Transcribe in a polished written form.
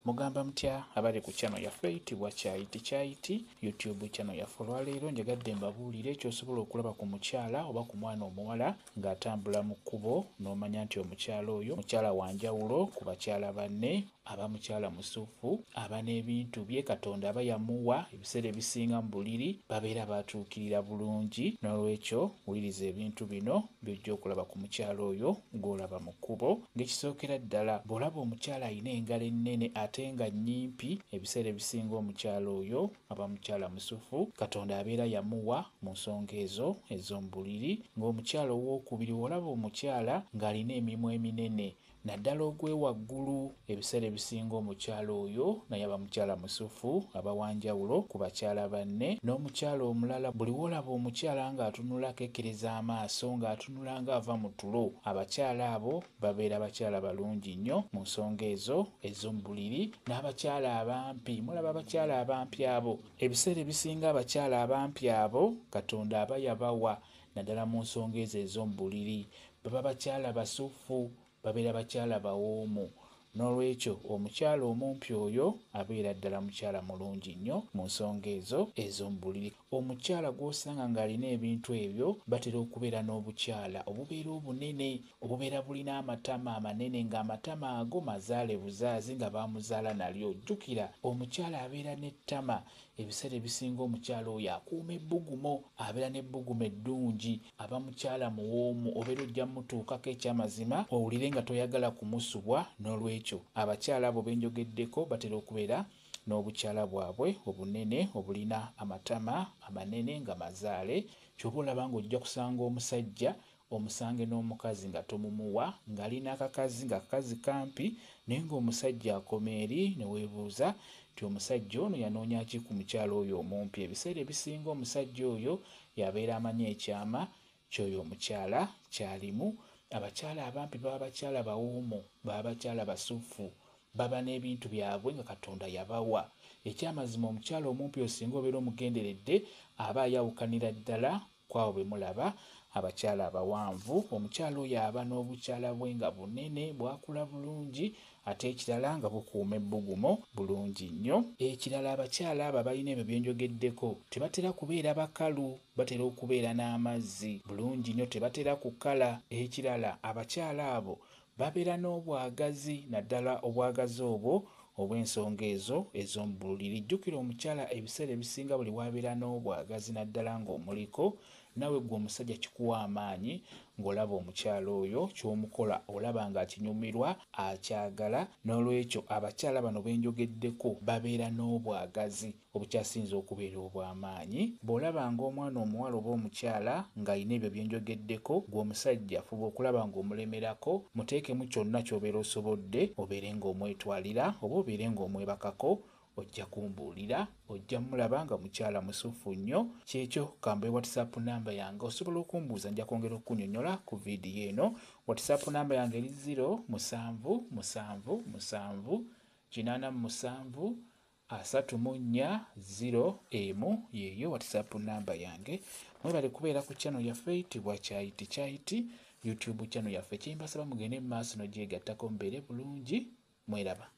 Mugamba mutya abali ku channel yaffe eyitibwa Kyayiti YouTube channel yaffe. Olwaleero njagadde mbabuulire ky'osobola okulaba ku mukyala oba ku mwana omuwala ng'atambula mu kkubo n'omanya nti omukyala oyo mukyala wa njawulo ku bakyala banne, aba mukyala musufu, aba n'ebintu bye Katonda aba yamuwa ebiseera ebisinga mu buliri babeera batuukirira bulungi. N'olwekyo wuliriza ebintu bino by'ojja okulaba ku mukyala oyo ng'olaba mu kkubo. Ng'ekisookera ddala bw'olaba omukyala alina engalo ennene ate nga nnyimpi, ebiseera ebisinga omukyala oyo aba mukyala musufu, Katonda abeera yamuwa mu nsonga ezo ez'omu buliri. Ng'omukyala owookubiri olaba omukyala ng'alina emimwa eminene naddala ogw'ewaggulu, ebiseera ebisinga omukyala oyo naye aba mukyala musufu, aba wanjawulo ku bakyala banne. N'omukyala omulala buli w'olaba omukyala ng'atunula akekereza amaaso ng'atunula ng'ava mu tulo, abakyala abo babeera bakyala balungi nnyo mu nsonga ezo ez'omu buliri. N'abakyala abampi, mulaba abakyala abampi abo, ebiseera ebisinga abakyala abampi abo Katonda aba yabawa naddala mu nsonga ezo ez'omu buliri, baba bakyala basufu, babeera bakyala bawoomu. N'olwekyo omukyala omumpi oyo abeera ddala mukyala mulungi nnyo mu nsonga ezo ez'omu buliri. Omukyala gw'osanga ng'alina ebintu ebyo batera okubeera n'obukyala obubeera obunene, obubeera bulina amatama amanene ng'amatama ago mazaale buzaazi nga baamuzaala nalyo. Jjukira omukyala abeera n'ettama, ebiseera ebisinga omukyala oyo akuuma ebbugumo, abeera n'ebbugumo eddungi, aba mukyala muwoomu, obeera ojja mutuukako ekyamazima owulire nga toyagala kumusubwa. N'olwekyo abakyala abo benjogeddeko batera okubeera n'obukyala bwabwe obunene obulina amatama amanene nga mazaale. Ky'oba olaba ng'ojja kusanga omusajja omusange n'omukazi nga tomumuwa, ng'alina akakazi ng'akakazi kampi naye ng'omusajja akoma eri ne weebuuza nti omusajja ono yanoonya ki ku mukyala oyo omumpi. Ebiseera ebisinga omusajja oyo yabeera amanyi ekyama ky'oyo omukyala ky'alimu. Abakyala abampi baba bakyala bawoomu, baba bakyala basufu, baba n'ebintu byabwe nga Katonda yabawa. Ekyamazima omukyala omumpi osinga obeera omugenderedde aba ayawukanira ddala kwabo be mulaba abakyala abawanvu. Omukyala oyo aba n'obukyala bwe nga bunene, bwakula bulungi ate ekirala nga bukuuma ebbugumo bulungi nnyo. Ekirala abakyala abo balina ebyo bye njogeddeko tebatera kubeera bakalu, batera okubeera n'amazzi bulungi nnyo, tebatera kukala. Ekirala abakyala abo babeera n'obwagazi, naddala obwagazi obwo obw'ensonga ezo ez'omu buliri. Jjukira omukyala ebiseera ebisinga buli w'abeera n'obwagazi naddala ng'omuliko, nawe gwe omusajja kikuwa amaanyi ng'olaba omukyala oyo ky'omukola olaba ng'akinyumirwa, akyagala. N'olwekyo abakyala bano benjogeddeko babeera n'obwagazi obukyasinza okubeera obw'amaanyi. Bw'olaba ng'omwana omuwala oba omukyala ng'alina ebyo bye njogeddeko, gwe omusajja fuba okulaba ng'omulemerako, muteekemu kyonna ky'obeera osobodde obeere ng'omwetwalira oba obeere ng'omwebakako. Ojja kumbuulira, ojja mulaba nga mukyala musufu nnyo. Kyekyo kambe WhatsApp namba yange, osobola okumbuuza nja kwongera okunnyonnyola ku viidiyo eno. WhatsApp namba yange eri 0777873401 yeeyo WhatsApp namba yange. Mwebale kubeera ku channel yaffe eyitibwa Kyayiti YouTube channel yaffe. Kyembasaba mugende mu maaso n'ogyegattako mubeere bulungi. Mweraba.